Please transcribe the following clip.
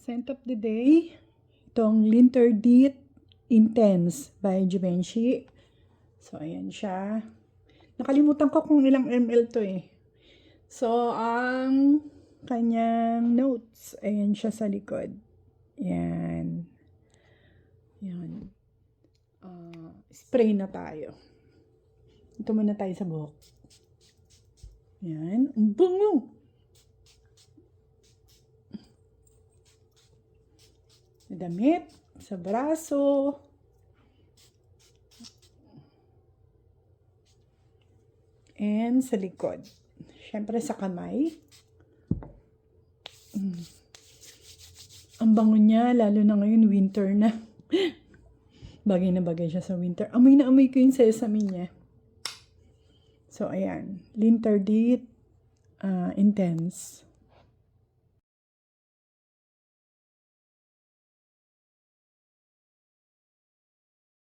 Scent of the day, itong Linterdeet Intense by Givenchy. So, ayan siya. Nakalimutan ko kung ilang ml to eh. So, ang kanyang notes, ayan siya sa likod. Yan. Yan. Spray na tayo. Ito muna tayo sa buhok. Yan. Ang bango! Damit, sa braso, and sa likod. Siyempre sa kamay. Ang bango niya, lalo na ngayon, winter na. Bagay na bagay siya sa winter. Amoy na amoy ko yung sesame niya. So, ayan. Linterdeet Intense.